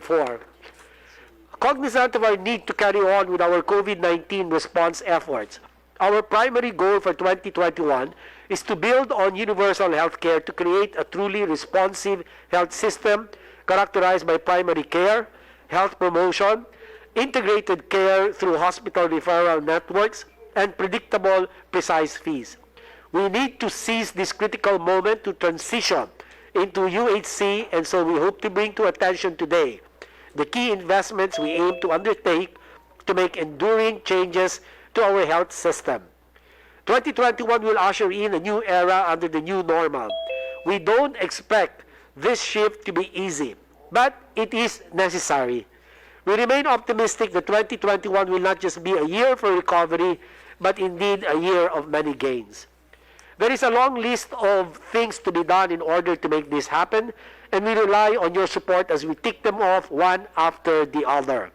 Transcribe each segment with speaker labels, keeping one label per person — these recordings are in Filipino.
Speaker 1: 2024. Cognizant of our need to carry on with our COVID-19 response efforts, our primary goal for 2021 is to build on universal healthcare to create a truly responsive health system characterized by primary care, health promotion, integrated care through hospital referral networks, and predictable, precise fees. We need to seize this critical moment to transition into UHC, and so we hope to bring to attention today the key investments we aim to undertake to make enduring changes to our health system. 2021 will usher in a new era under the new normal. We don't expect this shift to be easy, but it is necessary. We remain optimistic that 2021 will not just be a year for recovery, but indeed a year of many gains. There is a long list of things to be done in order to make this happen, and we rely on your support as we tick them off one after the other.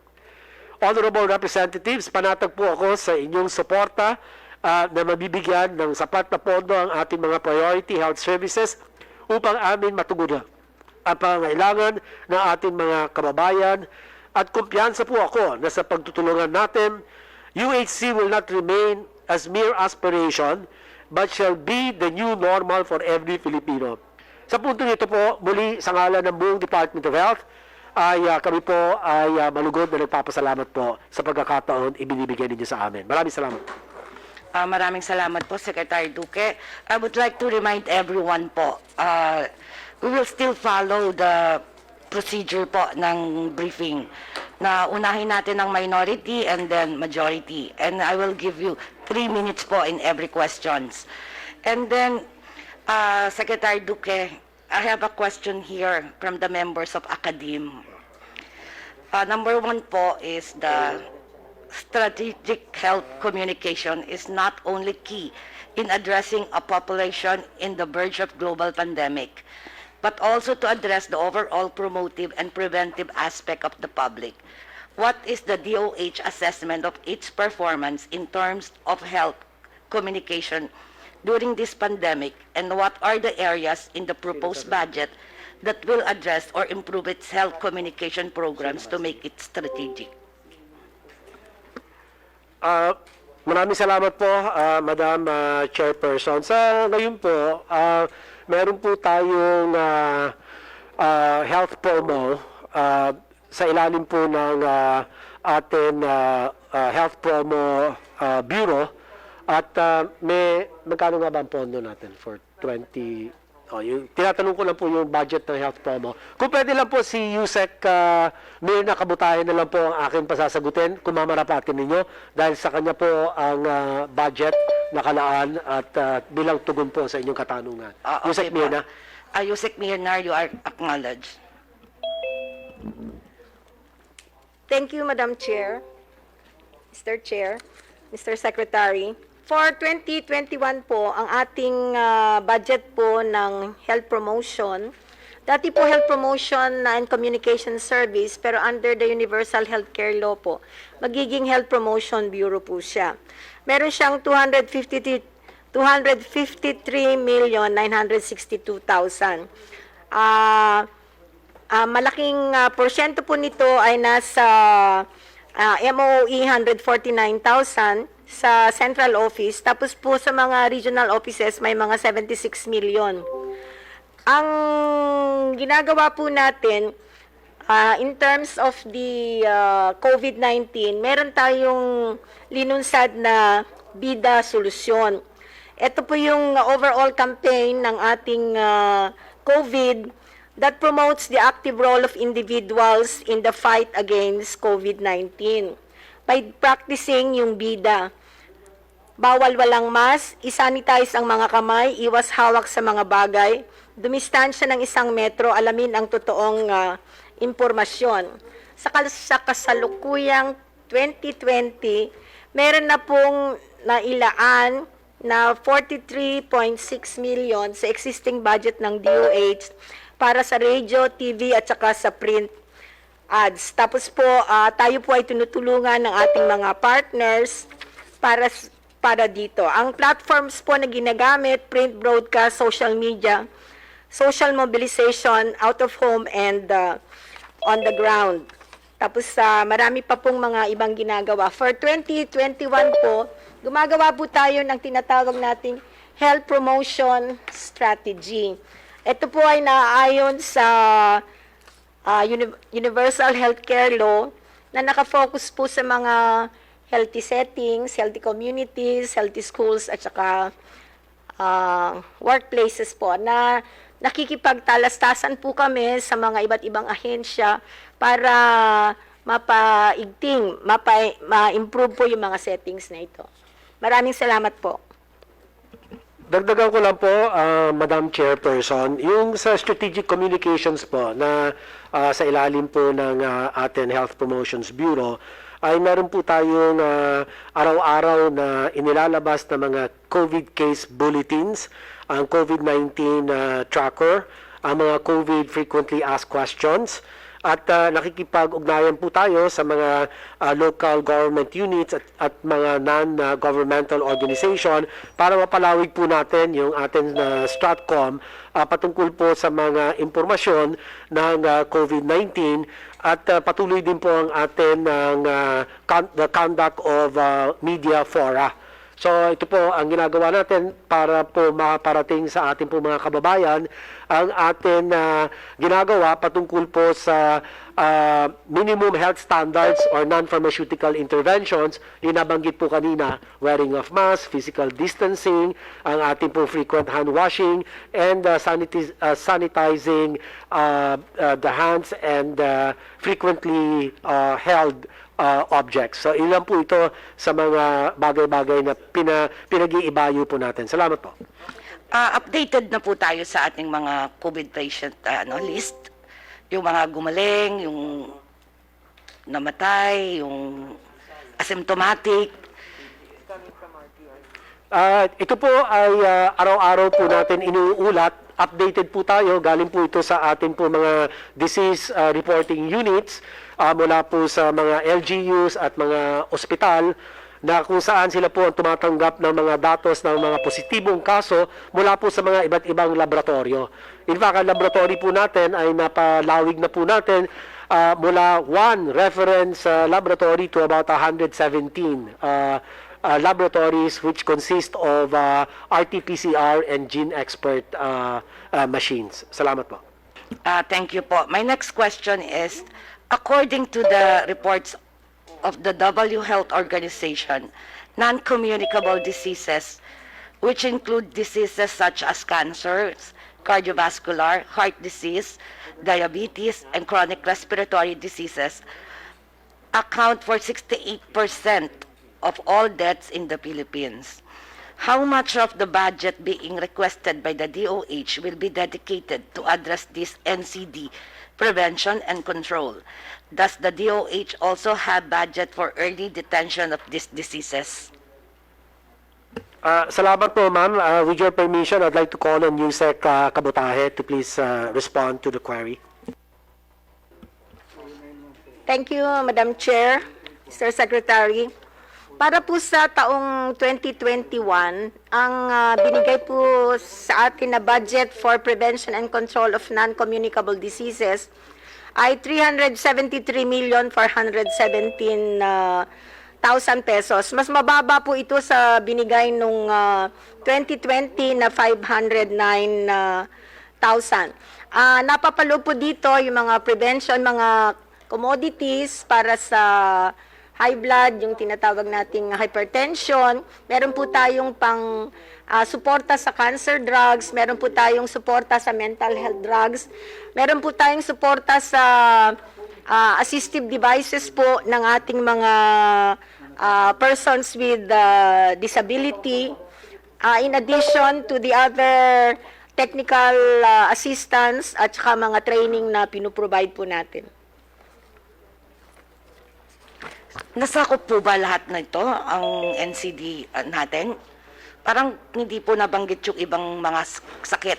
Speaker 1: Honorable Representatives, panatag po ako sa inyong suporta na mabibigyan ng sapat na pondo ang ating mga priority health services upang amin matugunan ang pangangailangan ng ating mga kababayan, at kumpiyansa po ako na sa pagtutulungan natin, UHC will not remain as mere aspiration but shall be the new normal for every Filipino. Sa punto nito po, muli sa ngalan ng buong Department of Health, ay kami po ay malugod na nagpapasalamat po sa pagkakataon ibinibigay ninyo sa amin. Maraming salamat.
Speaker 2: Maraming salamat po, Secretary Duque. I would like to remind everyone po, we will still follow the procedure po ng briefing na unahin natin ang minority and then majority. And I will give you 3 minutes po in every questions. And then, Secretary Duque, I have a question here from the members of Academe. Number 1 po is the strategic health communication is not only key in addressing a population in the verge of global pandemic, but also to address the overall promotive and preventive aspect of the public. What is the DOH assessment of its performance in terms of health communication during this pandemic, and what are the areas in the proposed budget that will address or improve its health communication programs to make it strategic?
Speaker 1: Maraming salamat po, Madam Chairperson. Sa ngayon po, meron po tayong health promo sa ilalim po ng ating health promo bureau, at magkano nga ba ang pondo natin for 20 tinatanong ko lang po yung budget ng health promo. Kung pwede lang po si Yusek Mirna Kabutayan na lang po ang aking pasasagutin kung mamarapatin ninyo, dahil sa kanya po ang budget nakalaan at bilang tugon po sa inyong katanungan. Yusek Mirna.
Speaker 2: Yusek Mirna, you are acknowledged.
Speaker 3: Thank you, Madam Chair, Mr. Chair, Mr. Secretary. For 2021 po, ang ating budget po ng health promotion, dati po health promotion and communication service, pero under the Universal Healthcare Law po, magiging health promotion bureau po siya. Meron siyang 253,962,000. Malaking porsyento po nito ay nasa MOE 149,000 sa central office, tapos po sa mga regional offices may mga 76 million. Ang ginagawa po natin in terms of the COVID-19, meron tayong linunsad na Bida Solusyon. Ito po yung overall campaign ng ating COVID that promotes the active role of individuals in the fight against COVID-19 by practicing yung Bida. Bawal walang mask, isanitize ang mga kamay, iwas hawak sa mga bagay, dumistansya ng 1 metro, alamin ang totoong impormasyon. Sa kasalukuyang 2020, meron na pong nailaan na 43.6 million sa existing budget ng DOH para sa radio, TV at saka sa print ads. Tapos po, tayo po ay tinutulungan ng ating mga partners para dito. Ang platforms po na ginagamit, print, broadcast, social media, social mobilization, out of home, and on the ground. Tapos marami pa pong mga ibang ginagawa. For 2021 po, gumagawa po tayo ng tinatawag nating health promotion strategy. Ito po ay naaayon sa Universal Healthcare Law na nakafocus po sa mga healthy settings, healthy communities, healthy schools, at saka workplaces po na nakikipagtalastasan po kami sa mga iba't ibang ahensya para mapaigting, ma-improve po yung mga settings na ito. Maraming salamat po.
Speaker 1: Dagdagan ko lang po, Madam Chairperson, yung sa strategic communications po na sa ilalim po ng ating Health Promotions Bureau, ay meron po tayong araw-araw na inilalabas na mga COVID case bulletins, ang COVID-19 tracker, ang mga COVID frequently asked questions, at nakikipag-ugnayan po tayo sa mga local government units at mga non-governmental organization para mapalawig po natin yung ating Stratcom patungkol po sa mga impormasyon ng COVID-19 at patuloy din po ang atin ng the conduct of media fora. So ito po ang ginagawa natin para po makaparating sa ating po mga kababayan ang atin ginagawa patungkol po sa minimum health standards or non-pharmaceutical interventions. Yung nabanggit po kanina, wearing of mask, physical distancing, ang ating po frequent hand washing, and sanitizing the hands and frequently held objects. So ilan po ito sa mga bagay-bagay na pinag-iibayo po natin. Salamat po.
Speaker 2: Updated na po tayo sa ating mga COVID patient list. Yung mga gumaling, yung namatay, yung asymptomatic.
Speaker 1: Ito po ay araw-araw po natin inuulat. Updated po tayo. Galing po ito sa ating po mga disease reporting units mula po sa mga LGUs at mga ospital na kung saan sila po ang tumatanggap ng mga datos ng mga positibong kaso mula po sa mga iba't ibang laboratorio. In fact, ang laboratory po natin ay napalawig na po natin mula one reference laboratory to about 117 laboratories which consist of RT-PCR and gene expert machines. Salamat po.
Speaker 2: Thank you po. My next question is, according to the reports of the WHO Health Organization, non-communicable diseases, which include diseases such as cancers, cardiovascular, heart disease, diabetes, and chronic respiratory diseases, account for 68% of all deaths in the Philippines. How much of the budget being requested by the DOH will be dedicated to address this NCD prevention and control? Does the DOH also have budget for early detection of these diseases?
Speaker 1: Salamat po, ma'am. With your permission, I'd like to call on Yusek Kabutahe to please respond to the query.
Speaker 3: Thank you, Madam Chair, Mr. Secretary. Para po sa taong 2021, ang binigay po sa atin na budget for prevention and control of non-communicable diseases ay 373,417,000 pesos. Mas mababa po ito sa binigay nung 2020 na 509,000. Napapalo po dito yung mga prevention, mga commodities para sa high blood, yung tinatawag nating hypertension. Meron po tayong pang suporta sa cancer drugs, meron po tayong suporta sa mental health drugs, meron po tayong suporta sa assistive devices po ng ating mga persons with disability, in addition to the other technical assistance at saka mga training na pinuprovide po natin.
Speaker 2: Nasakop po ba lahat na ito, ang NCD natin? Parang hindi po nabanggit yung ibang mga sakit.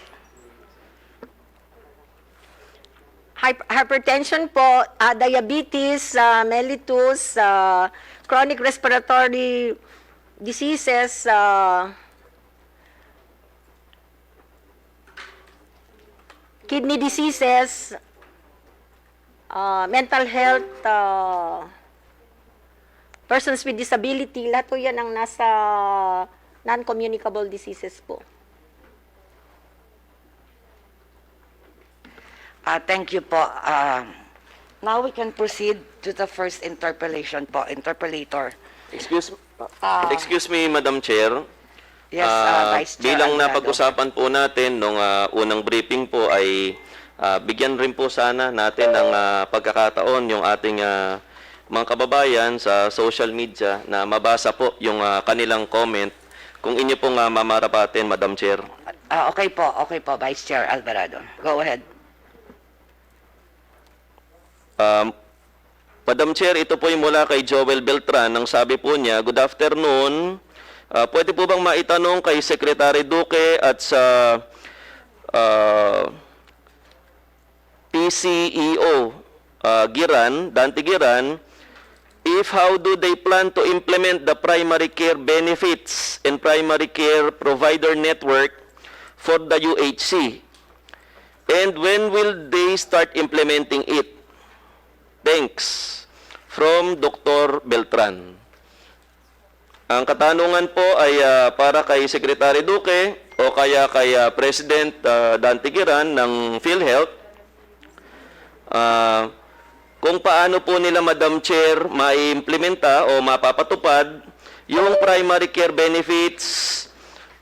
Speaker 3: Hypertension po, diabetes, mellitus, chronic respiratory diseases, kidney diseases, mental health, persons with disability, lahat po yan ang nasa non-communicable diseases po.
Speaker 2: Thank you po. Now we can proceed to the first interpellation po, interpellator.
Speaker 4: Excuse me, Madam Chair.
Speaker 2: Yes, Vice Chair
Speaker 4: Bilang
Speaker 2: Alvarado.
Speaker 4: napag-usapan po natin nung unang briefing po ay bigyan rin po sana natin ng pagkakataon yung ating mga kababayan sa social media na mabasa po yung kanilang comment kung inyo pong mamarapatin, Madam Chair.
Speaker 2: Okay po, Vice Chair Alvarado. Go ahead.
Speaker 4: Madam Chair, ito po yung mula kay Joel Beltran. Ang sabi po niya, good afternoon. Pwede po bang maitanong kay Secretary Duque at sa PCEO Dante Giran, if how do they plan to implement the primary care benefits and primary care provider network for the UHC? And when will they start implementing it? Thanks. From Dr. Beltran. Ang katanungan po ay para kay Secretary Duque o kaya kay President Dante Giran ng PhilHealth. Kung paano po nila, Madam Chair, maiimplementa o mapapatupad yung primary care benefits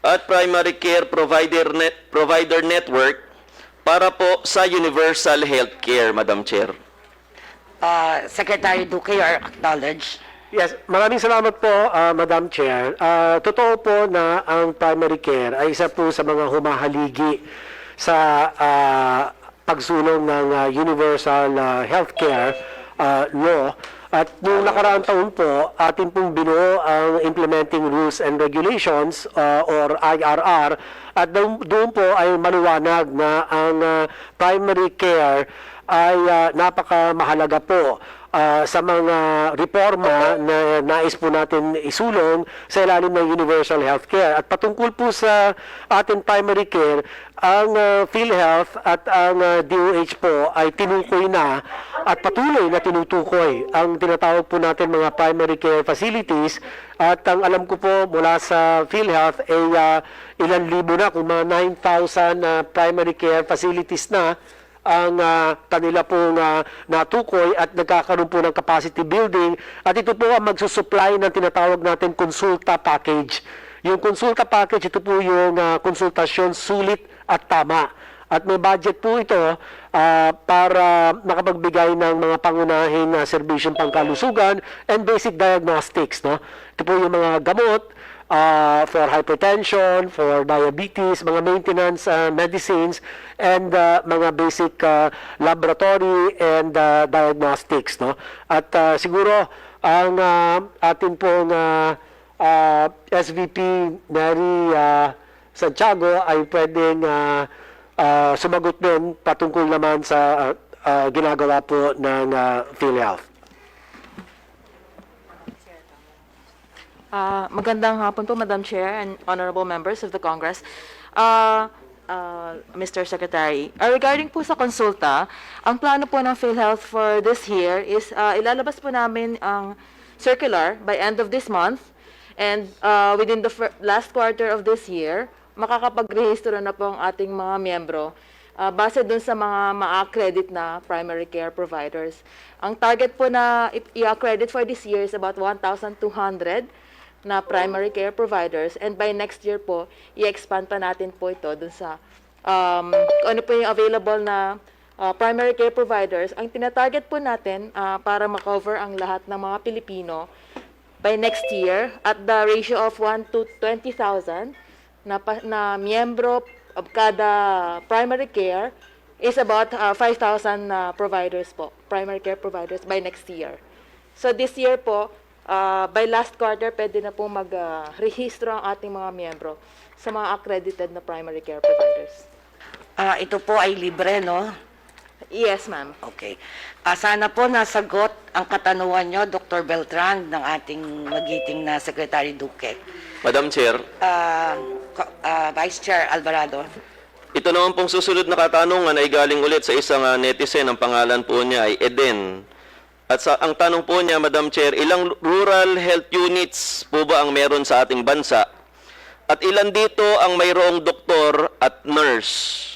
Speaker 4: at primary care provider network para po sa universal health care, Madam Chair.
Speaker 2: Secretary Duque, you are acknowledged.
Speaker 1: Yes, maraming salamat po, Madam Chair. Totoo po na ang primary care ay isa po sa mga humahaligi sa pagsulong ng universal healthcare law. At noong nakaraang taon po, atin pong binuo ang Implementing Rules and Regulations or IRR. At doon po ay maliwanag na ang primary care ay napakamahalaga po sa mga reforma na nais po natin isulong sa ilalim ng universal healthcare. At patungkol po sa ating primary care, ang PhilHealth at ang DOH po ay tinukoy na at patuloy na tinutukoy ang tinatawag po natin mga primary care facilities. At ang alam ko po mula sa PhilHealth ay ilan libo na, kung mga 9,000 primary care facilities na ang kanila pong natukoy at nagkakaroon po ng capacity building. At ito po ang magsusupply ng tinatawag natin konsulta package. Yung konsulta package, ito po yung konsultasyon sulit at tama. At may budget po ito para makapagbigay ng mga pangunahing serbisyong pangkalusugan and basic diagnostics. No? Ito po yung mga gamot, for hypertension, for diabetes, mga maintenance medicines, and mga basic laboratory and diagnostics. No? At siguro ang atin pong SVP Mary Santiago ay pwedeng sumagot din patungkol naman sa ginagawa po ng PhilHealth.
Speaker 5: Magandang hapon po, Madam Chair and honorable members of the Congress. Mr. Secretary, regarding po sa konsulta, ang plano po ng PhilHealth for this year is ilalabas po namin ang circular by end of this month, and within the last quarter of this year, makakapag-rehistro na po ang ating mga miyembro base dun sa mga ma-accredit na primary care providers. Ang target po na i-accredit for this year is about 1,200 na primary care providers, and by next year po, i-expand pa natin po ito dun sa ano po yung available na primary care providers. Ang tinatarget po natin para makover ang lahat ng mga Pilipino by next year at the ratio of 1 to 20,000 na miyembro of kada primary care is about 5,000 providers po, primary care providers by next year. So this year po, by last quarter, pwede na po mag-rehistro ang ating mga miyembro sa mga accredited na primary care providers.
Speaker 2: Ito po ay libre, no?
Speaker 5: Yes, ma'am.
Speaker 2: Okay. Sana po nasagot ang katanungan nyo, Dr. Beltran, ng ating magiting na Secretary Duque.
Speaker 4: Madam Chair,
Speaker 2: Vice Chair Alvarado.
Speaker 4: Ito naman pong susunod na katanungan ay galing ulit sa isang netizen. Ang pangalan po niya ay Eden. At ang tanong po niya, Madam Chair, ilang rural health units po ba ang meron sa ating bansa? At ilan dito ang mayroong doktor at nurse?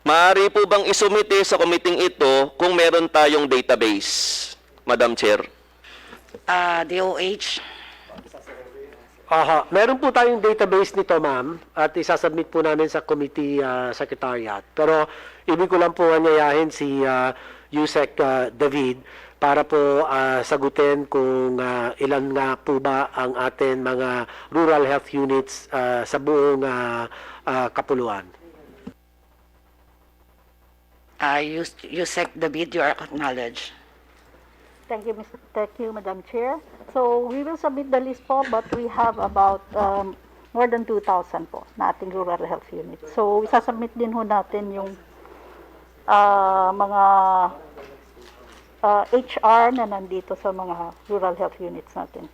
Speaker 4: Maaari po bang isumite sa committee ito kung meron tayong database, Madam Chair?
Speaker 2: DOH.
Speaker 1: Aha, meron po tayong database nito, ma'am, at isasubmit po namin sa committee secretariat. Pero ibig ko lang po anyayahin si Yusek David para po sagutin kung ilan nga po ba ang atin mga rural health units sa buong kapuluan.
Speaker 2: Yusek David, you are acknowledged.
Speaker 6: Thank you, Madam Chair. So, we will submit the list po, but we have about more than 2,000 po na ating rural health unit. So, isasubmit din ho natin yung mga HR na nandito sa mga rural health units natin.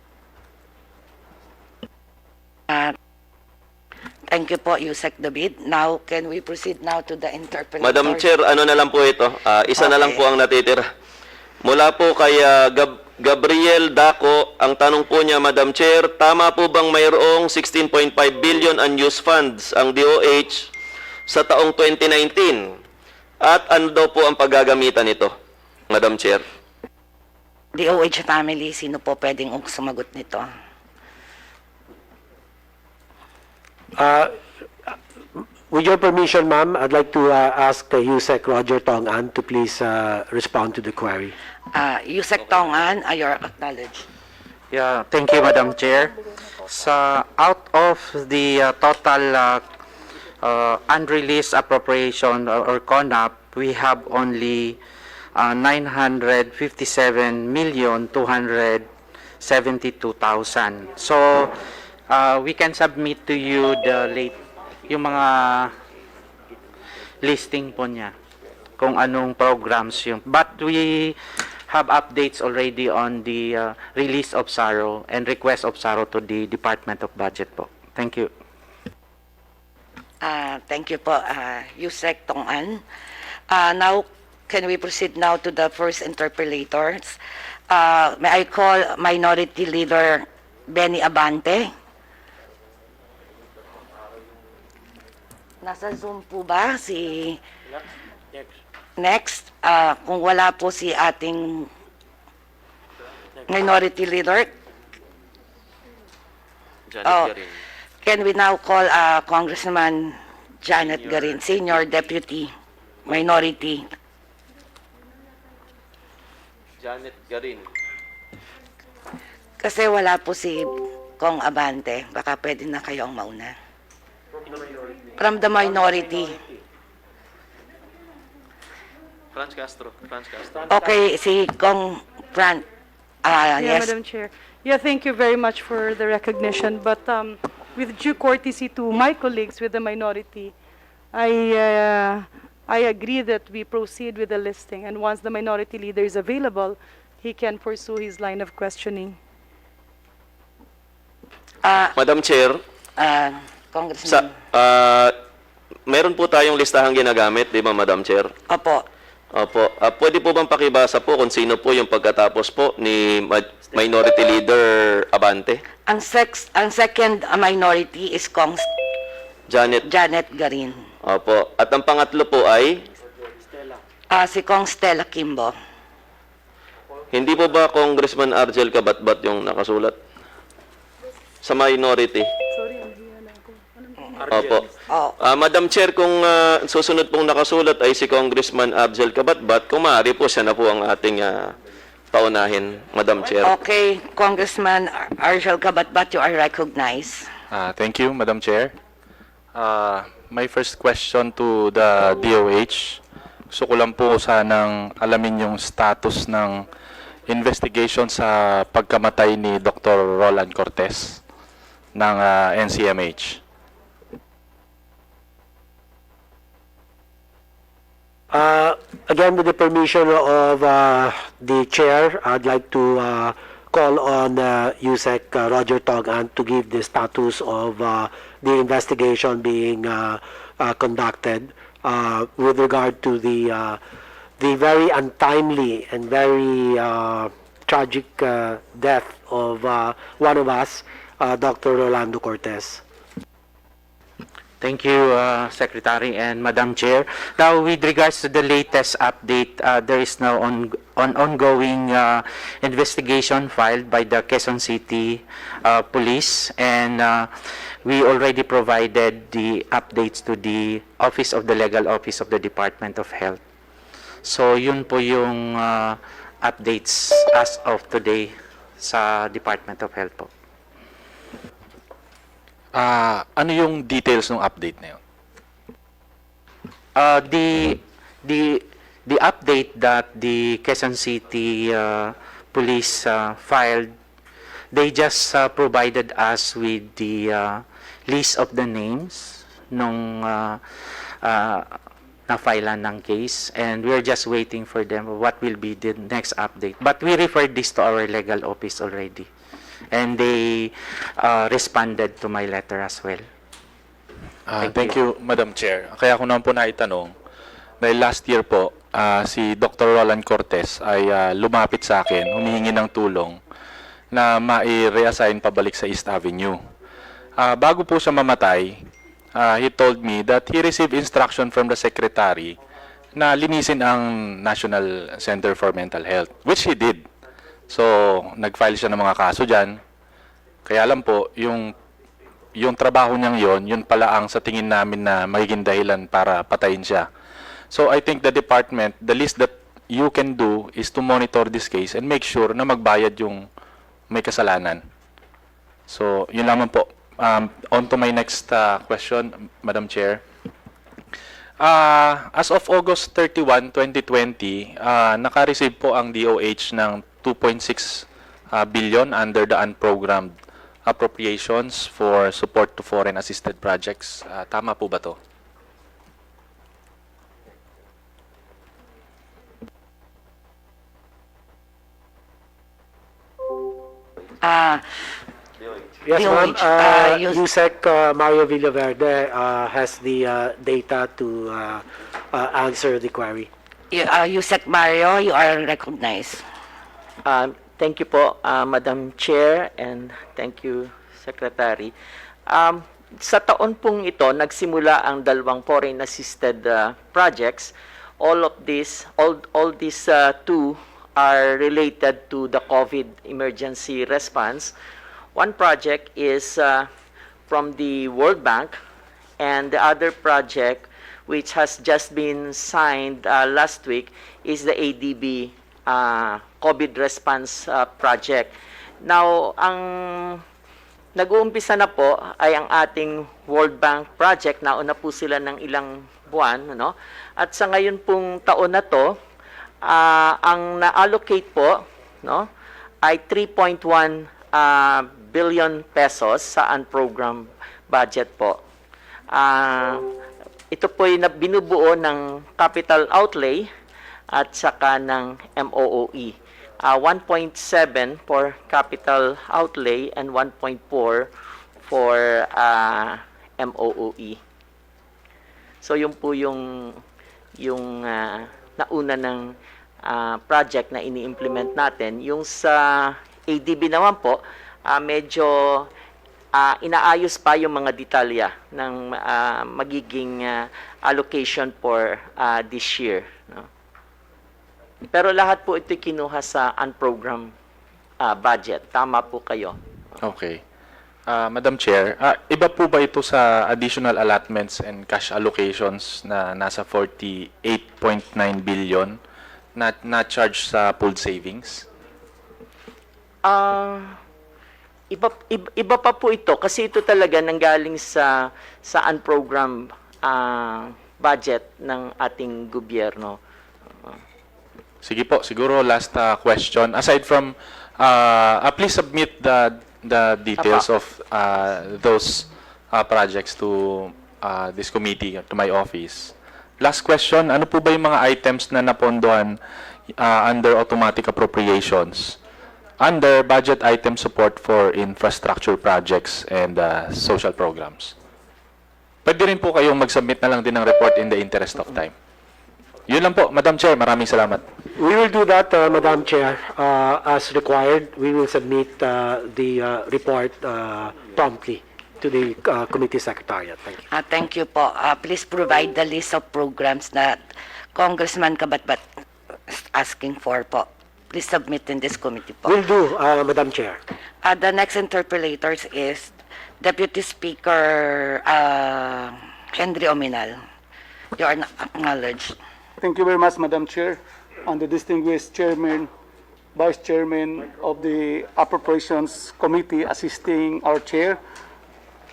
Speaker 2: Thank you po, Yusek David. Now, can we proceed now to the interpreter?
Speaker 4: Madam Chair, ano na lang po ito? Isa na lang
Speaker 2: Okay.
Speaker 4: po ang natitira. Mula po kay Gabriel Daco, ang tanong po niya, Madam Chair, tama po bang mayroong 16.5 billion unused funds ang DOH sa taong 2019? At ano daw po ang paggagamitan nito, Madam Chair?
Speaker 2: DOH family, sino po pwedeng sumagot nito?
Speaker 1: With your permission, ma'am, I'd like to ask Yusek Roger Tong-An to please respond to the query.
Speaker 2: Yusek Tong-An, you are acknowledged.
Speaker 7: Yeah, thank you, Madam Chair. Out of the total unreleased appropriation or CONAP, we have only 957,272,000. So, we can submit to you yung mga listing po niya kung anong programs yung. But we have updates already on the release of SARO and request of SARO to the Department of Budget po. Thank you.
Speaker 2: Thank you po, Yusek Tong-An. Now, can we proceed now to the first interpellators? May I call Minority Leader Benny Abante? Nasa Zoom po ba si... Next, kung wala po si ating Minority Leader, can we now call Congressman Janet Garin, Senior Deputy Minority.
Speaker 4: Janet Garin.
Speaker 2: Kasi wala po si Kong Abante, baka pwede na kayo ang mauna. From the minority.
Speaker 4: Franz Castro.
Speaker 2: Okay, si Kong Fran.
Speaker 8: Yeah,
Speaker 2: Yes.
Speaker 8: Madam Chair. Yeah, thank you very much for the recognition. But with due courtesy to my colleagues with the minority, I agree that we proceed with the listing. And once the minority leader is available, he can pursue his line of questioning.
Speaker 4: Madam Chair,
Speaker 2: Congressman.
Speaker 4: meron po tayong listahang ginagamit, di ba, Madam Chair?
Speaker 2: Opo.
Speaker 4: Opo. Pwede po bang pakibasa po kung sino po yung pagkatapos po ni Minority Leader Abante?
Speaker 2: Ang second minority is Kong
Speaker 4: Janet.
Speaker 2: Janet Garin.
Speaker 4: Opo. At ang pangatlo po ay,
Speaker 2: Si Kong Stella Kimbo.
Speaker 4: hindi po ba Congressman Argel Kabatbat yung nakasulat? Sa minority. Opo.
Speaker 2: Oh.
Speaker 4: Madam Chair, kung susunod pong nakasulat ay si Congressman Argel Kabatbat, kung maaari po siya na po ang ating paunahin, Madam Chair.
Speaker 2: Okay, Congressman Argel Kabatbat, you are recognized.
Speaker 9: Thank you, Madam Chair. My first question to the DOH. Gusto ko lang po sanang alamin yung status ng investigation sa pagkamatay ni Dr. Roland Cortez ng NCMH.
Speaker 1: Again, with the permission of the chair, I'd like to call on USEC Roger Togan to give the status of the investigation being conducted with regard to the very untimely and very tragic death of one of us, Dr. Rolando Cortez.
Speaker 7: Thank you, Secretary and Madam Chair. Now, with regards to the latest update, there is now an ongoing investigation filed by the Quezon City Police, and we already provided the updates to the Office of the Legal Office of the Department of Health. So, yun po yung updates as of today sa Department of Health po.
Speaker 9: Ano yung details ng update na yun?
Speaker 7: The update that the Quezon City Police filed, they just provided us with the list of the names nung na-filean ng case, and we're just waiting for them what will be the next update. But we referred this to our legal office already, and they responded to my letter as well.
Speaker 9: Thank you, Madam Chair. Kaya ko naman po naitanong, dahil last year po, si Dr. Roland Cortez ay lumapit sa akin, humihingi ng tulong na mai-reassign pabalik sa East Avenue. Bago po siya mamatay, he told me that he received instruction from the secretary na linisin ang National Center for Mental Health, which he did. So, nag-file siya ng mga kaso dyan. Kaya lang po, yung trabaho niyang yun pala ang sa tingin namin na magiging dahilan para patayin siya. So, I think the department, the least that you can do is to monitor this case and make sure na magbayad yung may kasalanan. So, yun lamang po. On to my next question, Madam Chair. As of August 31, 2020, naka-receive po ang DOH ng 2.6 billion under the unprogrammed appropriations for support to foreign assisted projects. Tama po ba to?
Speaker 1: Yes, ma'am.
Speaker 2: DOH,
Speaker 1: USEC Mario Villaverde has the data to answer the query.
Speaker 2: Yusek Mario, you are recognized.
Speaker 10: Thank you po, Madam Chair, and thank you, Secretary. Sa taon pong ito, nagsimula ang dalawang foreign assisted projects. All these two are related to the COVID emergency response. One project is from the World Bank, and the other project, which has just been signed last week, is the ADB COVID response project. Now, ang nag-uumpisa na po ay ang ating World Bank project. Nauna po sila ng ilang buwan, no? At sa ngayon pong taon na to, ang na-allocate po, no, ay 3.1 billion pesos sa unprogrammed budget po. Ito po ay binubuo ng capital outlay at saka ng MOOE. 1.7 for capital outlay and 1.4 for MOOE. So yun po yung nauna ng project na ini-implement natin. Yung sa ADB naman po, medyo inaayos pa yung mga detalya ng magiging allocation for this year. No? Pero lahat po ito kinuha sa unprogrammed budget. Tama po kayo.
Speaker 9: Okay. Madam Chair, iba po ba ito sa additional allotments and cash allocations na nasa 48.9 billion na charge sa pooled savings?
Speaker 10: Iba pa po ito kasi ito talaga nanggaling sa unprogrammed budget ng ating gobyerno.
Speaker 9: Sige po, siguro last question. Aside from, please submit the details of those projects to this committee, to my office. Last question, ano po ba yung mga items na napondohan under automatic appropriations? under budget item support for infrastructure projects and social programs. Pwede rin po kayong mag-submit na lang din ng report in the interest of time. Yun lang po, Madam Chair. Maraming salamat.
Speaker 1: We will do that, Madam Chair, as required. We will submit the report promptly to the committee secretariat. Thank you.
Speaker 2: Thank you po. Please provide the list of programs that Congressman Kabatbat is asking for po. Please submit in this committee po.
Speaker 1: Will do, Madam Chair.
Speaker 2: The next interpellators is Deputy Speaker Henry Ominal. You are acknowledged.
Speaker 11: Thank you very much, Madam Chair, and the distinguished Chairman, Vice Chairman of the Appropriations Committee assisting our Chair,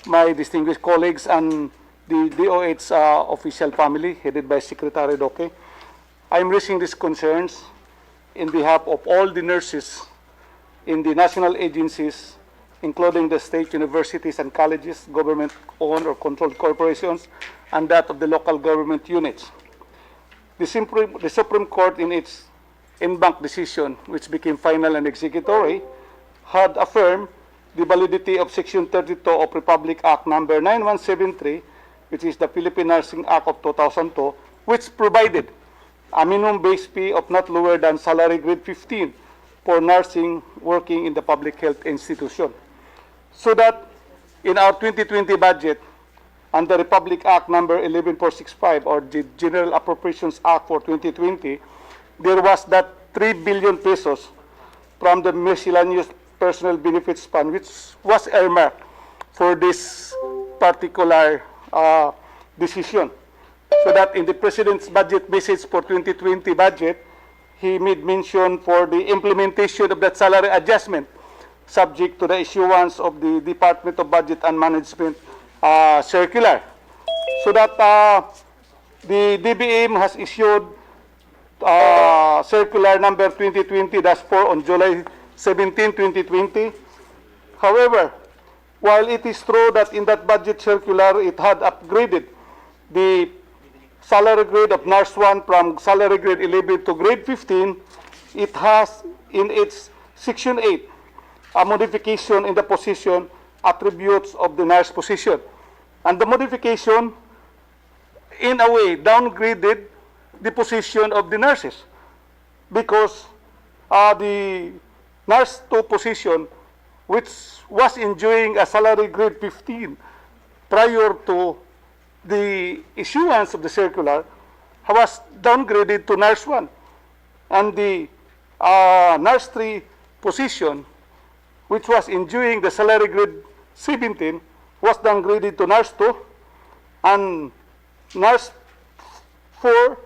Speaker 11: my distinguished colleagues, and the DOH official family headed by Secretary Doke. I'm raising these concerns in behalf of all the nurses in the national agencies, including the state universities and colleges, government-owned or controlled corporations, and that of the local government units. The Supreme Court, in its en banc decision, which became final and executory, had affirmed the validity of Section 32 of Republic Act number 9173, which is the Philippine Nursing Act of 2002, which provided a minimum base fee of not lower than salary grade 15 for nursing working in the public health institution. So that in our 2020 budget, under Republic Act number 11465 or the General Appropriations Act for 2020, there was that 3 billion pesos from the miscellaneous personal benefits fund, which was earmarked for this particular decision. So that in the President's budget message for 2020 budget, he made mention for the implementation of that salary adjustment subject to the issuance of the Department of Budget and Management circular. So that the DBM has issued circular number 2020-4 on July 17, 2020. However, while it is true that in that budget circular it had upgraded the salary grade of Nurse 1 from salary grade 11 to grade 15, it has in its Section 8 a modification in the position attributes of the nurse position. And the modification, in a way, downgraded the position of the nurses because the nurse 2 position, which was enjoying a salary grade 15 prior to the issuance of the circular, was downgraded to nurse 1. And the nurse 3 position, which was enjoying the salary grade 17, was downgraded to nurse 2, and nurse 4,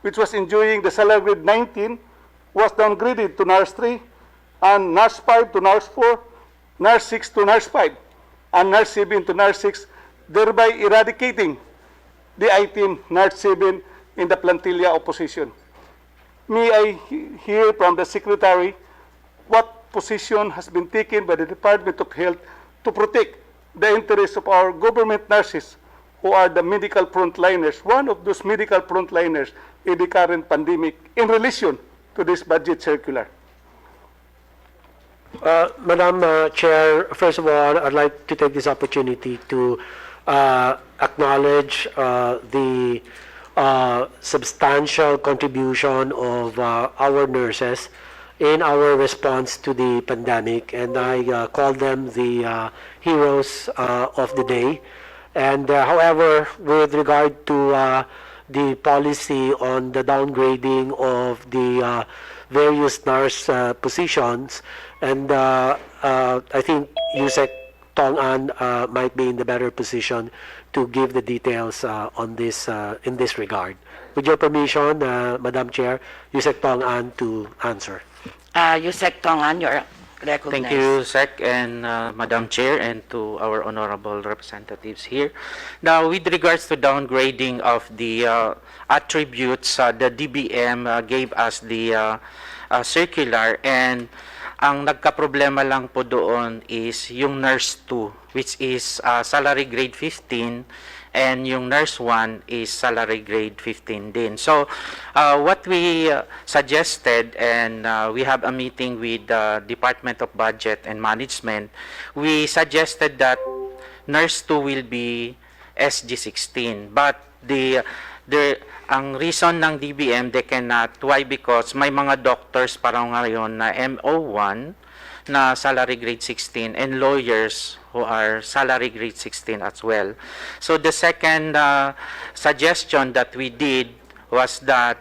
Speaker 11: which was enjoying the salary grade 19, was downgraded to nurse 3, and nurse 5 to nurse 4, nurse 6 to nurse 5, and nurse 7 to nurse 6, thereby eradicating the item nurse 7 in the plantilla of position. May I hear from the Secretary what position has been taken by the Department of Health to protect the interests of our government nurses who are the medical frontliners, one of those medical frontliners in the current pandemic in relation to this budget circular?
Speaker 1: Madam Chair, first of all, I'd like to take this opportunity to acknowledge the substantial contribution of our nurses in our response to the pandemic, and I call them the heroes of the day. And however, with regard to the policy on the downgrading of the various nurse positions, and I think Yusek Tong An might be in the better position to give the details on this in this regard. With your permission, Madam Chair, Yusek Tong An to answer.
Speaker 2: Yusek Tong An, you're recognized.
Speaker 7: Thank you, Sec, and Madam Chair, and to our honorable representatives here. Now, with regards to downgrading of the attributes, the DBM gave us the circular, and ang nagka-problema lang po doon is yung nurse 2, which is salary grade 15, and yung nurse 1 is salary grade 15 din. So, what we suggested, and we have a meeting with the Department of Budget and Management, we suggested that nurse 2 will be SG16. But ang reason ng DBM, they cannot. Why? Because may mga doctors parang ngayon na MO1 na salary grade 16 and lawyers who are salary grade 16 as well. So the second suggestion that we did was that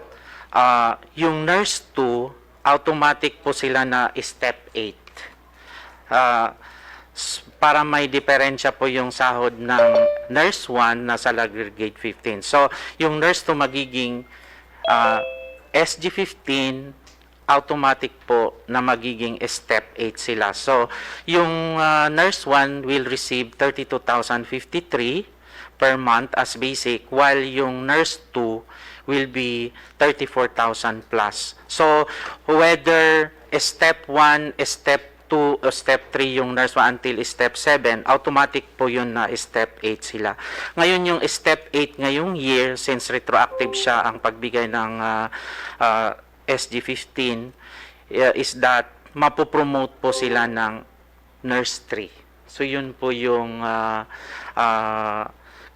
Speaker 7: yung nurse 2, automatic po sila na step 8. Para may diferensya po yung sahod ng nurse 1 na salary grade 15. So yung nurse 2 magiging SG15, automatic po na magiging step 8 sila. So, yung nurse 1 will receive 32,053 per month as basic, while yung nurse 2 will be 34,000 plus. So, whether step 1, step 2, o step 3 yung nurse 1 until step 7, automatic po yun na step 8 sila. Ngayon yung step 8 ngayong year, since retroactive siya ang pagbigay ng SG15, is that mapopromote po sila ng nurse 3. So yun po yung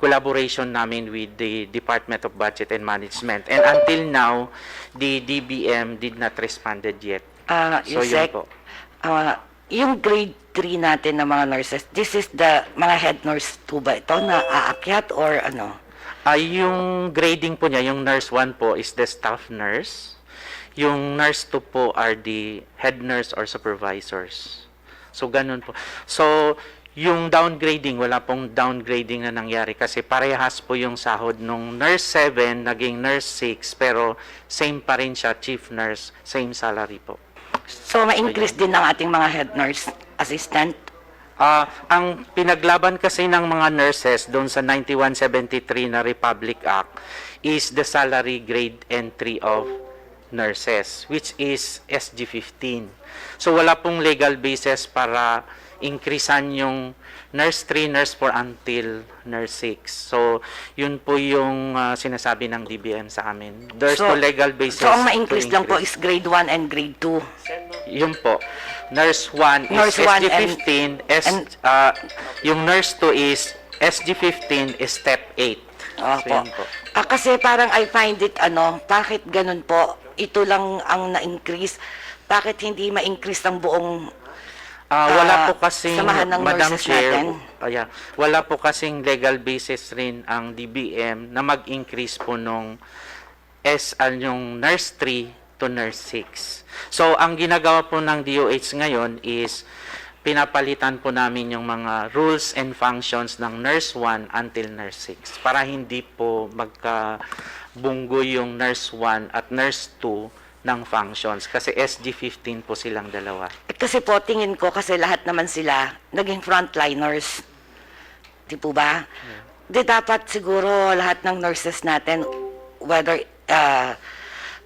Speaker 7: collaboration namin with the Department of Budget and Management. And until now, the DBM did not responded yet. So yun
Speaker 2: Yusek,
Speaker 7: po.
Speaker 2: yung grade 3 natin ng mga nurses, this is the mga head nurse 2 ba ito na aakyat or ano?
Speaker 7: Yung grading po niya, yung nurse 1 po is the staff nurse. Yung nurse 2 po are the head nurse or supervisors. So, ganun po. So, yung downgrading, wala pong downgrading na nangyari kasi parehas po yung sahod nung nurse 7, naging nurse 6, pero same pa rin siya, chief nurse, same salary po.
Speaker 2: So, ma-increase din ng ating mga head nurse assistant?
Speaker 7: Ang pinaglaban kasi ng mga nurses doon sa 9173 na Republic Act is the salary grade entry of nurses, which is SG15. So wala pong legal basis para increasean yung nurse 3, nurse 4 until nurse 6. So yun po yung sinasabi ng DBM sa amin. There's no legal basis.
Speaker 2: So, ang ma-increase
Speaker 7: to
Speaker 2: lang po
Speaker 7: increase.
Speaker 2: is grade 1 and grade 2.
Speaker 7: Yun po. Nurse 1
Speaker 2: Nurse
Speaker 7: is
Speaker 2: 1
Speaker 7: SG15, yung nurse 2 is SG15 is step 8. So,
Speaker 2: Opo.
Speaker 7: yun po.
Speaker 2: Kasi parang I find it, bakit ganun po? Ito lang ang na-increase. Bakit hindi ma-increase ang buong
Speaker 7: Wala po kasing,
Speaker 2: samahan ng
Speaker 7: Madam
Speaker 2: nurses
Speaker 7: Chair,
Speaker 2: natin?
Speaker 7: wala po kasing legal basis rin ang DBM na mag-increase po nung yung nurse 3 to nurse 6. So, ang ginagawa po ng DOH ngayon is pinapalitan po namin yung mga rules and functions ng nurse 1 until nurse 6 para hindi po magkabunggo yung nurse 1 at nurse 2 ng functions kasi SG15 po silang dalawa.
Speaker 2: Kasi po, tingin ko, kasi lahat naman sila naging frontliners. Di po ba? Di dapat siguro lahat ng nurses natin, whether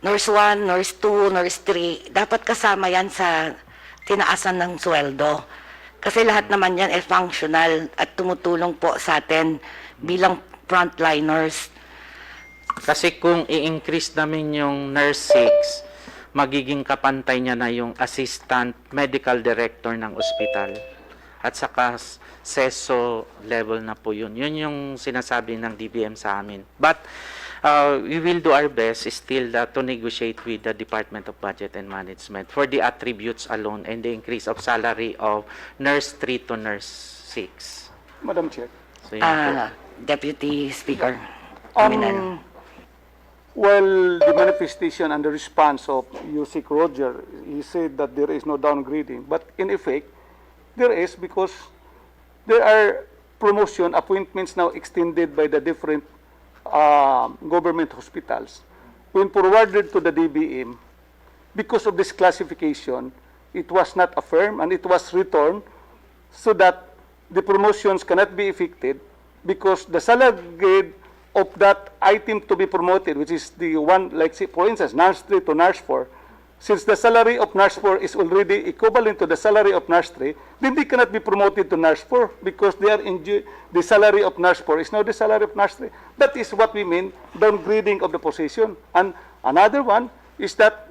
Speaker 2: nurse 1, nurse 2, nurse 3, dapat kasama yan sa tinaasan ng sweldo. Kasi lahat naman yan functional at tumutulong po sa atin bilang frontliners.
Speaker 7: Kasi kung i-increase namin yung nurse 6, magiging kapantay niya na yung assistant medical director ng ospital. At saka CESO level na po yun. Yun yung sinasabi ng DBM sa amin. But we will do our best still to negotiate with the Department of Budget and Management for the attributes alone and the increase of salary of nurse 3 to nurse 6.
Speaker 11: Madam Chair.
Speaker 7: So, yun po.
Speaker 2: Deputy Speaker.
Speaker 11: Well, the manifestation and the response of Yusik Roger, he said that there is no downgrading. But in effect, there is because there are promotion appointments now extended by the different government hospitals. When forwarded to the DBM, because of this classification, it was not affirmed and it was returned so that the promotions cannot be effected because the salary grade of that item to be promoted, which is the one, like say, for instance, nurse 3 to nurse 4, since the salary of nurse 4 is already equivalent to the salary of nurse 3, then they cannot be promoted to nurse 4 because they are the salary of nurse 4 is now the salary of nurse 3. That is what we mean downgrading of the position. And another one is that,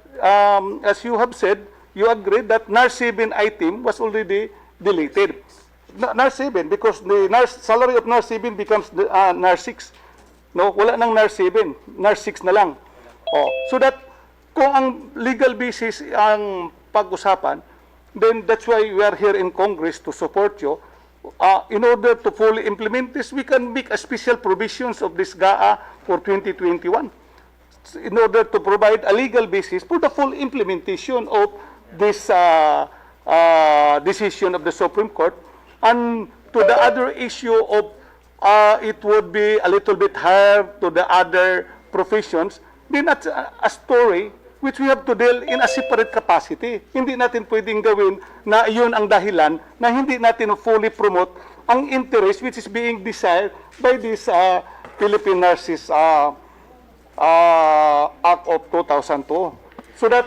Speaker 11: as you have said, you agree that nurse 7 item was already deleted. Nurse 7, because the salary of nurse 7 becomes the, nurse 6. No, wala nang nurse 7, nurse 6 na lang. Oh, so that kung ang legal basis ang pag-usapan, then that's why we are here in Congress to support you. In order to fully implement this, we can make a special provisions of this GAA for 2021 in order to provide a legal basis for the full implementation of this decision of the Supreme Court. And to the other issue of it would be a little bit higher to the other professions, then that's a story which we have to deal in a separate capacity. Hindi natin pwedeng gawin na iyon ang dahilan na hindi natin fully promote ang interest which is being desired by this Philippine Nurses Act of 2002. So that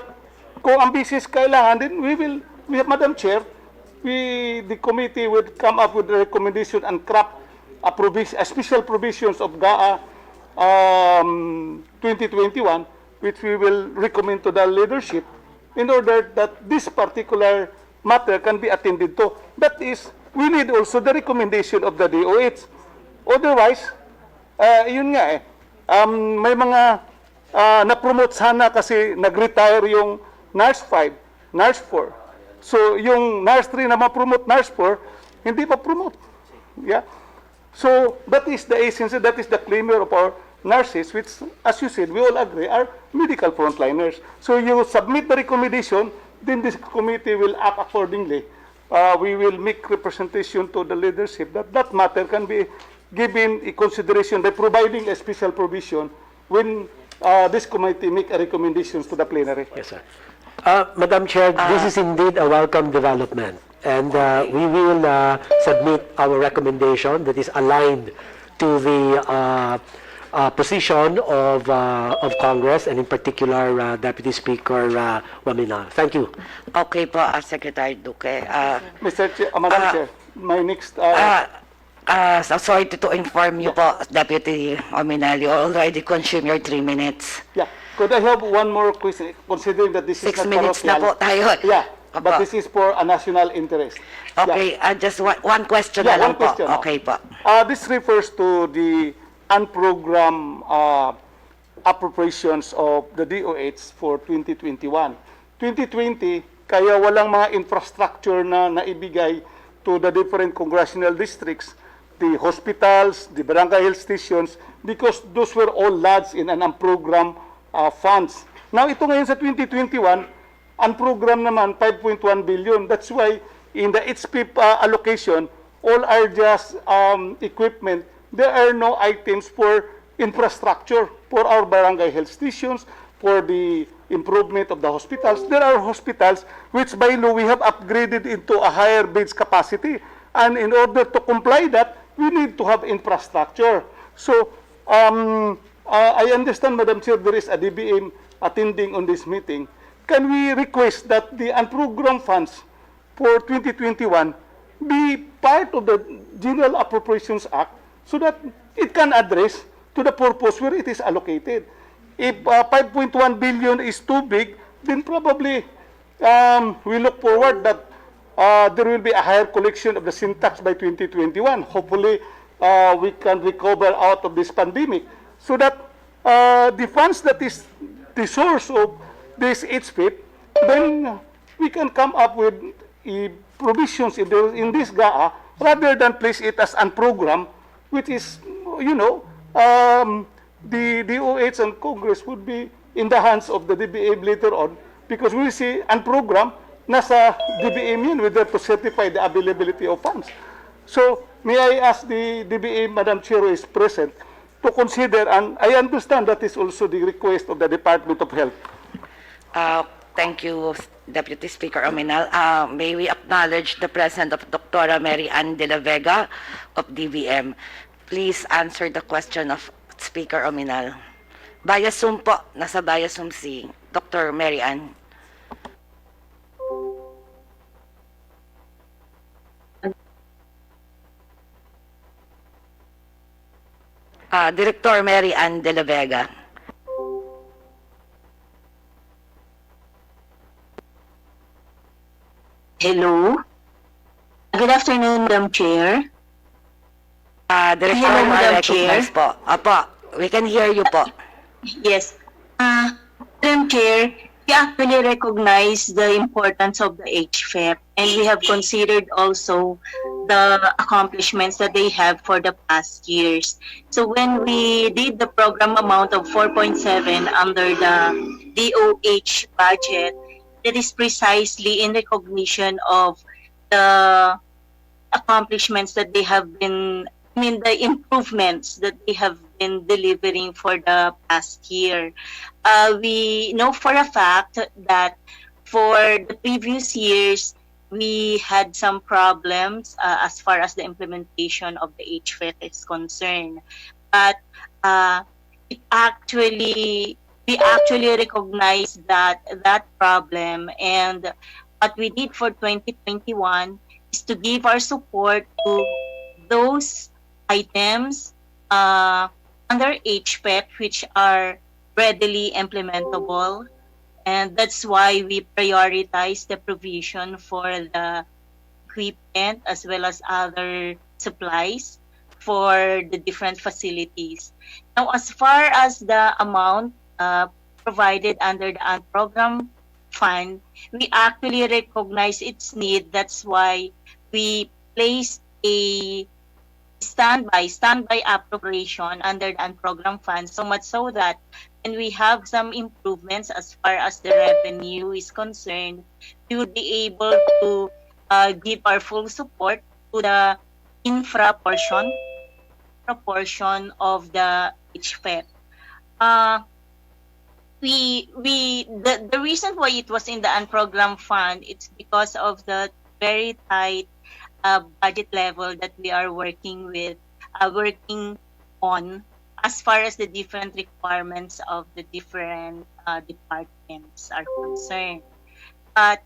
Speaker 11: kung ang business kailangan, then we have, Madam Chair, the committee would come up with a recommendation and craft a special provisions of GAA 2021, which we will recommend to the leadership in order that this particular matter can be attended to. That is, we need also the recommendation of the DOH. Otherwise, yun nga may mga na-promote sana kasi nag-retire yung nurse 5, nurse 4. So, yung nurse 3 na ma-promote nurse 4, hindi ma-promote. Yeah? So, that is the essence, that is the claimer of our nurses, which, as you said, we all agree, are medical frontliners. So, you submit the recommendation, then this committee will act accordingly. We will make representation to the leadership that that matter can be given a consideration by providing a special provision when this committee make a recommendations to the plenary.
Speaker 1: Yes, sir. Madam Chair, this is indeed a welcome development, and we will submit our recommendation that is aligned to the position of Congress, and in particular Deputy Speaker Waminal. Thank you.
Speaker 2: Okay po, Secretary Duque.
Speaker 11: Mr. Chair, Madam Chair, my next...
Speaker 2: So sorry to inform you po, Deputy Ominal, you already consumed your 3 minutes.
Speaker 11: Yeah. Could I have one more question, considering that this is
Speaker 2: 6
Speaker 11: not
Speaker 2: minutes na po
Speaker 11: parochial?
Speaker 2: tayo.
Speaker 11: Yeah,
Speaker 2: Opo.
Speaker 11: but this is for a national interest.
Speaker 2: Okay, just one question
Speaker 11: Yeah,
Speaker 2: na lang
Speaker 11: one question.
Speaker 2: po. Okay po.
Speaker 11: This refers to the unprogrammed appropriations of the DOH for 2021. 2020, kaya walang mga infrastructure na naibigay to the different congressional districts, the hospitals, the barangay health stations, because those were all lodged in an unprogrammed funds. Now, ito ngayon sa 2021, unprogrammed naman, 5.1 billion. That's why in the HPP allocation, all are just equipment. There are no items for infrastructure, for our barangay health stations, for the improvement of the hospitals. There are hospitals which by law we have upgraded into a higher beds capacity. And in order to comply that, we need to have infrastructure. So, I understand, Madam Chair, there is a DBM attending on this meeting. Can we request that the unprogrammed funds for 2021 be part of the General Appropriations Act so that it can address to the purpose where it is allocated? If 5.1 billion is too big, then probably we look forward that there will be a higher collection of the sin tax by 2021. Hopefully, we can recover out of this pandemic so that the funds that is the source of this HPIP, then we can come up with provisions in this GAA rather than place it as unprogrammed, which is, you know, the DOH and Congress would be in the hands of the DBM later on because we see unprogrammed, nasa DBM yun, whether to certify the availability of funds. So, may I ask the DBM, Madam Chair, who is present, to consider, and I understand that is also the request of the Department of Health.
Speaker 2: Thank you, Deputy Speaker Ominal. May we acknowledge the presence of Dr. Mary Ann de la Vega of DBM. Please answer the question of Speaker Ominal. Via Zoom po, nasa via Zoom si Dr. Mary Ann. Director Mary Ann de la Vega.
Speaker 12: Hello. Good afternoon, Madam Chair.
Speaker 2: Director,
Speaker 12: Hello, Madam
Speaker 2: recognize
Speaker 12: Chair.
Speaker 2: po. Apo, we can hear you po.
Speaker 12: Yes. Madam Chair, we actually recognize the importance of the HFEP, and we have considered also the accomplishments that they have for the past years. So when we did the program amount of 4.7 under the DOH budget, that is precisely in recognition of the accomplishments that they have been, the improvements that they have been delivering for the past year. We know for a fact that for the previous years, we had some problems as far as the implementation of the HFET is concerned. But we actually recognize that problem, and what we did for 2021 is to give our support to those items under HPEP which are readily implementable, and that's why we prioritize the provision for the equipment as well as other supplies for the different facilities. Now, as far as the amount provided under the program fund, we actually recognize its need. That's why we placed a standby appropriation under the program fund, so much so that when we have some improvements as far as the revenue is concerned, we will be able to give our full support to the infra proportion of the HFEP. The reason why it was in the unprogrammed fund, it's because of the very tight budget level that we are working on as far as the different requirements of the different departments are concerned. But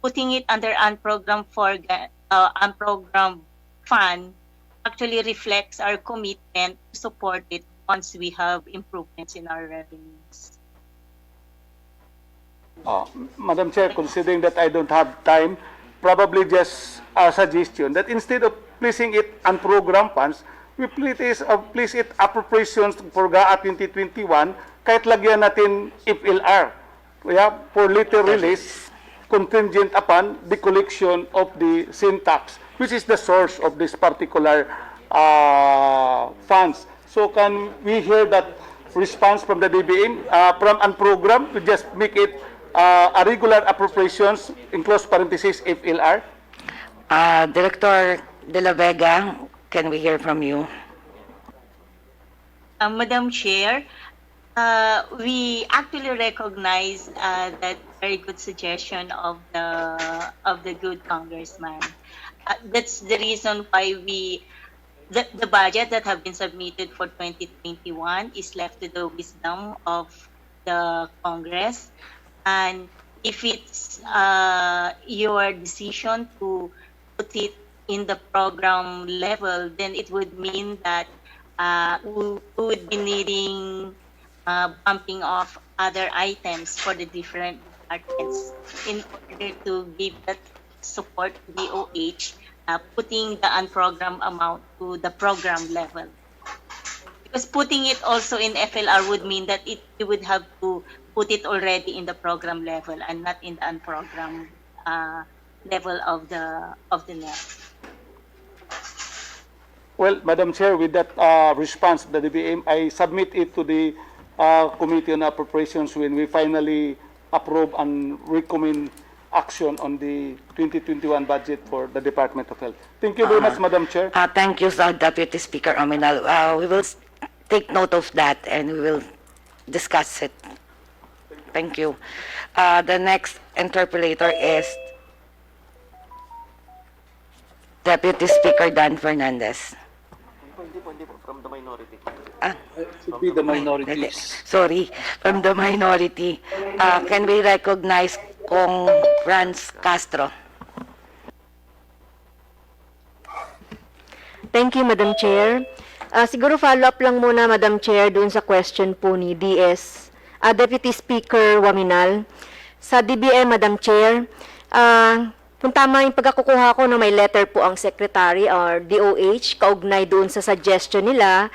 Speaker 12: putting it under unprogrammed fund actually reflects our commitment to support it once we have improvements in our revenues.
Speaker 11: Madam Chair, considering that I don't have time, probably just a suggestion that instead of placing it on program funds, we place it appropriations for GAA 2021, kahit lagyan natin FLR, for later release, contingent upon the collection of the syntax, which is the source of this particular funds. So can we hear that response from the DBM? From unprogrammed, we just make it a regular appropriations, in close parentheses, FLR?
Speaker 2: Director de la Vega, can we hear from you?
Speaker 12: Madam Chair, we actually recognize that very good suggestion of the good congressman. That's the reason why the budget that have been submitted for 2021 is left to the wisdom of the Congress. And if it's your decision to put it in the program level, then it would mean that we would be needing bumping off other items for the different departments in order to give that support to DOH, putting the unprogrammed amount to the program level. Because putting it also in FLR would mean that you would have to put it already in the program level and not in the unprogrammed level of the net.
Speaker 11: Well, Madam Chair, with that response of the DBM, I submit it to the Committee on Appropriations when we finally approve and recommend action on the 2021 budget for the Department of Health. Thank you very much, Madam Chair.
Speaker 2: Thank you, Deputy Speaker Ominal. We will take note of that and we will discuss it. Thank you. The next interpolator is Deputy Speaker Dan Fernandez.
Speaker 4: From the minority.
Speaker 11: Should be the minorities.
Speaker 2: Sorry, from the minority. Can we recognize Kong Franz Castro?
Speaker 13: Thank you, Madam Chair.
Speaker 3: Siguro follow-up lang muna, Madam Chair, doon sa question po ni Deputy Speaker Waminal. Sa DBM, Madam Chair, kung tama yung pagkakukuha ko na may letter po ang Secretary or DOH, kaugnay doon sa suggestion nila,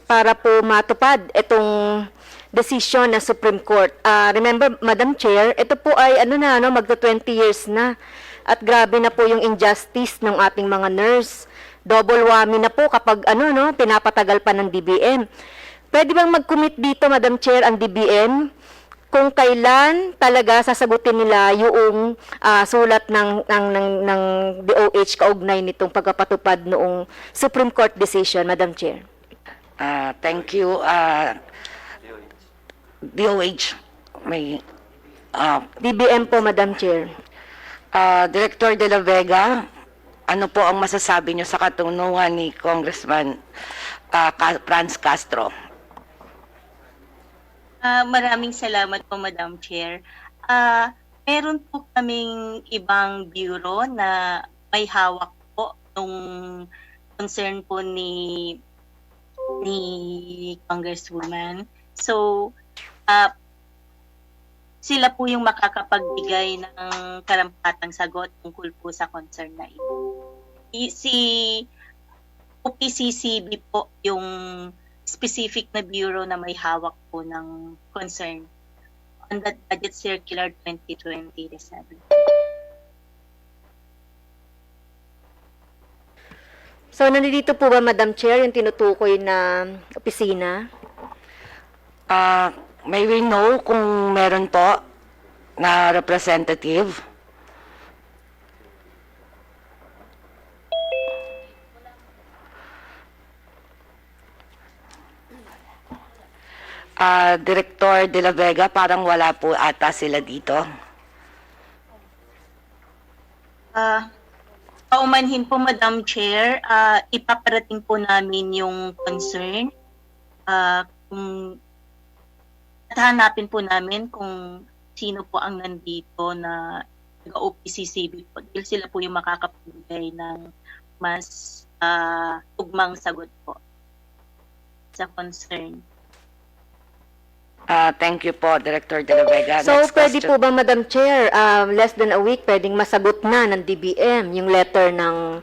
Speaker 3: para po matupad itong decision ng Supreme Court. Remember, Madam Chair, ito po ay magto 20 years na. At grabe na po yung injustice ng ating mga nurse. Double whammy na po kapag pinapatagal pa ng DBM. Pwede bang mag-commit dito, Madam Chair, ang DBM kung kailan talaga sasagutin nila yung sulat ng DOH kaugnay nitong pagpapatupad noong Supreme Court decision, Madam Chair?
Speaker 2: Thank you. DOH, may
Speaker 3: DBM po, Madam Chair.
Speaker 2: Director De La Vega, ano po ang masasabi niyo sa katunungan ni Congressman Franz Castro?
Speaker 12: Maraming salamat po, Madam Chair. Meron po kaming ibang bureau na may hawak po nung concern po ni Congresswoman. So, sila po yung makakapagbigay ng karampatang sagot tungkol po sa concern na ito. Si OPCCB po yung specific na bureau na may hawak po ng concern on that Budget Circular 2027.
Speaker 3: So, nandito po ba, Madam Chair, yung tinutukoy na opisina?
Speaker 2: May we know kung meron po na representative? Director De La Vega, parang wala po ata sila dito.
Speaker 12: Paumanhin po, Madam Chair, ipaparating po namin yung concern. Kung hanapin po namin kung sino po ang nandito na taga-OPCCB po. Dahil sila po yung makakapagbigay ng mas ugmang sagot po sa concern.
Speaker 2: Thank you po, Director De La Vega.
Speaker 3: So,
Speaker 2: Next
Speaker 3: pwede
Speaker 2: question.
Speaker 3: po ba, Madam Chair, less than a week, pwedeng masagot na ng DBM yung letter ng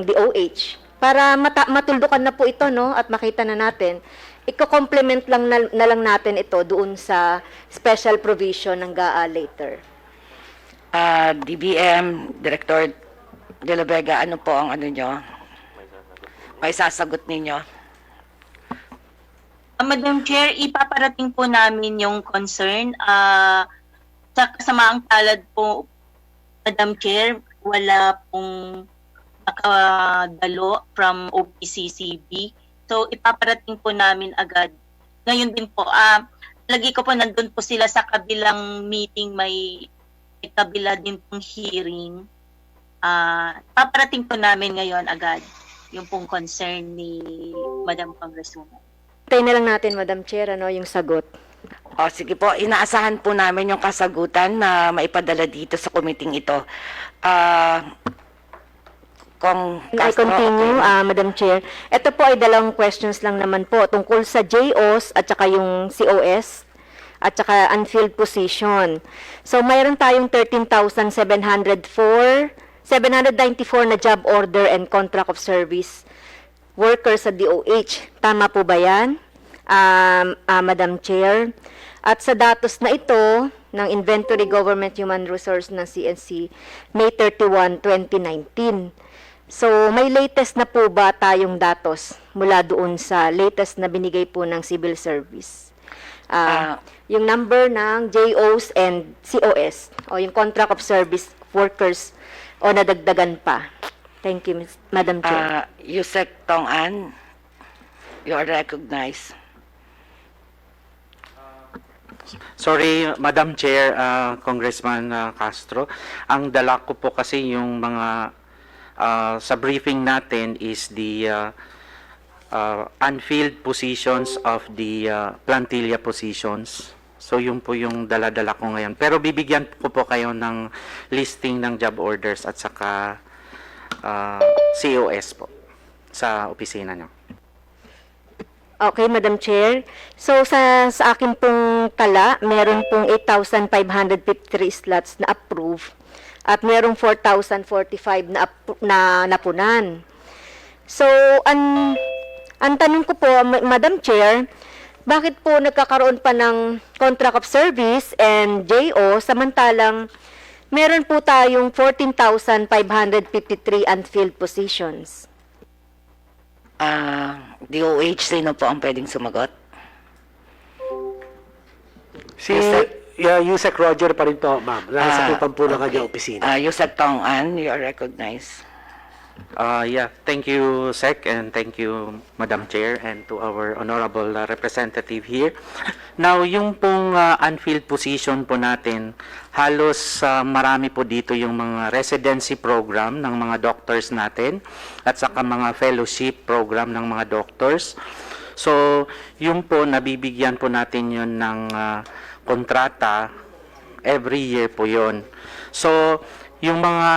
Speaker 3: DOH para matuldukan na po ito, no? At makita na natin. Iko-complement lang na lang natin ito doon sa special provision ng GAA later.
Speaker 2: DBM, Director De La Vega, ano po ang nyo? May sasagot ninyo?
Speaker 12: Madam Chair, ipaparating po namin yung concern. Sa kasamaang palad po, Madam Chair, wala pong nakadalo from OPCCB. So, ipaparating po namin agad. Ngayon din po, lagi ko po nandun po sila sa kabilang meeting, may kabila din pong hearing. Paparating po namin ngayon agad yung pong concern ni Madam Congresswoman.
Speaker 3: Tayo na lang natin, Madam Chair, yung sagot.
Speaker 2: Sige po, inaasahan po namin yung kasagutan na maipadala dito sa committee ito. Kung
Speaker 3: I continue, Madam Chair. Ito po ay dalawang questions lang naman po tungkol sa JOS at saka yung COS at saka unfilled position. So, mayroon tayong 13,794 na job order and contract of service workers sa DOH. Tama po ba yan, Madam Chair? At sa datos na ito ng Inventory Government Human Resource ng CNC, May 31, 2019. So, may latest na po ba tayong datos mula doon sa latest na binigay po ng Civil Service? Yung number ng JOs and COS o yung Contract of Service Workers o nadagdagan pa. Thank you, Madam Chair.
Speaker 2: Yusek Tong-an, you are recognized.
Speaker 7: Sorry, Madam Chair, Congressman Castro. Ang dala ko po kasi yung mga sa briefing natin is the unfilled positions of the plantilla positions. So yun po yung dala-dala ko ngayon. Pero bibigyan ko po kayo ng listing ng job orders at saka COS po. sa opisina nyo.
Speaker 3: Okay, Madam Chair. So, sa akin pong tala, meron pong 8,553 slots na approve at merong 4,045 na napunan. So, ang tanong ko po, Madam Chair, bakit po nagkakaroon pa ng contract of service and JO samantalang meron po tayong 14,553 unfilled positions?
Speaker 2: DOH, sino po ang pwedeng sumagot?
Speaker 1: Si Yusek Roger pa rin po, ma'am. Nasa po ng kanyang opisina.
Speaker 2: Yusek Tong An, you are recognized.
Speaker 7: Thank you, Sec, and thank you, Madam Chair, and to our honorable representative here. Now, yung pong unfilled position po natin, halos marami po dito yung mga residency program ng mga doctors natin at saka mga fellowship program ng mga doctors. So, yung po, nabibigyan po natin yun ng kontrata, every year po yun. So, yung mga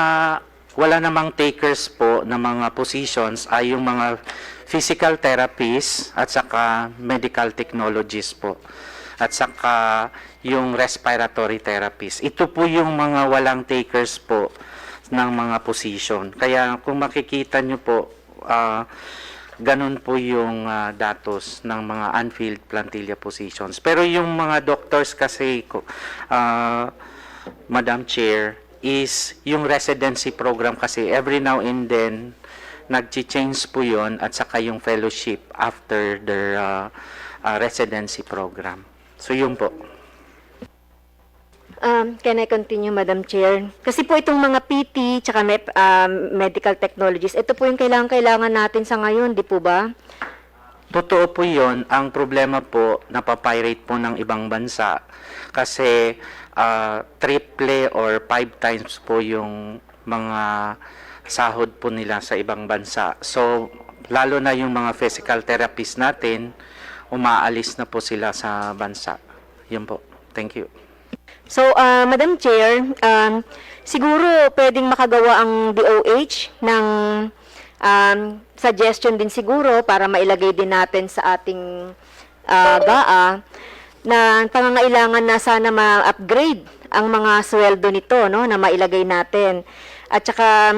Speaker 7: wala namang takers po na mga positions ay yung mga physical therapists at saka medical technologists po. At saka yung respiratory therapists. Ito po yung mga walang takers po ng mga position. Kaya kung makikita nyo po, ganun po yung datos ng mga unfilled plantilla positions. Pero yung mga doctors kasi, Madam Chair, is yung residency program kasi every now and then nag-change po yun at saka yung fellowship after their residency program. So yun po.
Speaker 3: Can I continue, Madam Chair? Kasi po itong mga PT tsaka medical technologies, ito po yung kailangan natin sa ngayon, di po ba?
Speaker 7: Totoo po yun. Ang problema po, napapirate po ng ibang bansa kasi triple or 5 times po yung mga sahod po nila sa ibang bansa. So, lalo na yung mga physical therapists natin, umaalis na po sila sa bansa. Yun po. Thank you.
Speaker 3: So, Madam Chair, siguro pwedeng makagawa ang DOH ng suggestion din siguro para mailagay din natin sa ating GAA na pangangailangan na sana ma-upgrade ang mga sweldo nito, no, na mailagay natin. At saka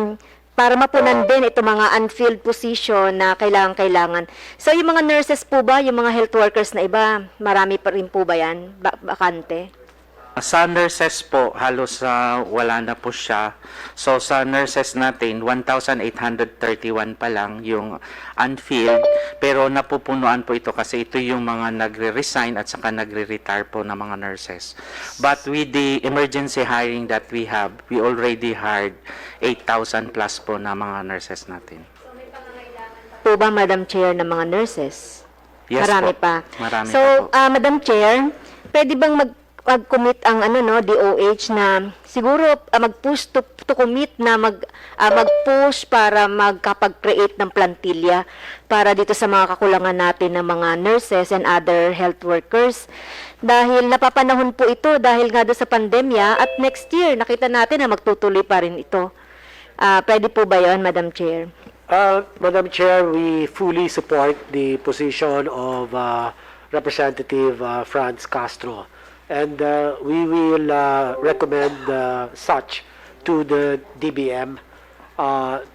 Speaker 3: para mapunan din ito mga unfilled position na kailangan. So yung mga nurses po ba, yung mga health workers na iba, marami pa rin po ba yan? Bakante?
Speaker 7: Sa nurses po, halos wala na po siya. So sa nurses natin, 1,831 pa lang yung unfilled. Pero napupunuan po ito kasi ito yung mga nagre-resign at saka nagre-retire po ng mga nurses. But with the emergency hiring that we have, we already hired 8,000 plus po na mga nurses natin.
Speaker 3: Po ba, Madam Chair, ng mga nurses?
Speaker 7: Yes
Speaker 3: Marami
Speaker 7: po.
Speaker 3: pa.
Speaker 7: Marami
Speaker 3: So,
Speaker 7: pa po.
Speaker 3: Madam Chair, pwede bang mag-commit ang DOH na siguro mag-push to commit na mag-push para magkapag-create ng plantilla para dito sa mga kakulangan natin ng mga nurses and other health workers. Dahil napapanahon po ito dahil nga doon sa pandemya at next year nakita natin na magtutuloy pa rin ito. Pwede po ba yun, Madam Chair?
Speaker 1: Madam Chair, we fully support the position of Representative Franz Castro. And we will recommend such to the DBM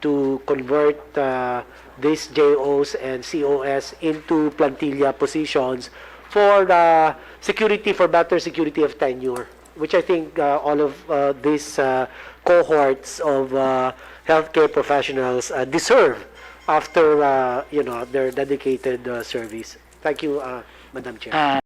Speaker 1: to convert these JOs and COS into plantilla positions for better security of tenure, which I think all of these cohorts of healthcare professionals deserve after their dedicated service. Thank you, Madam Chair.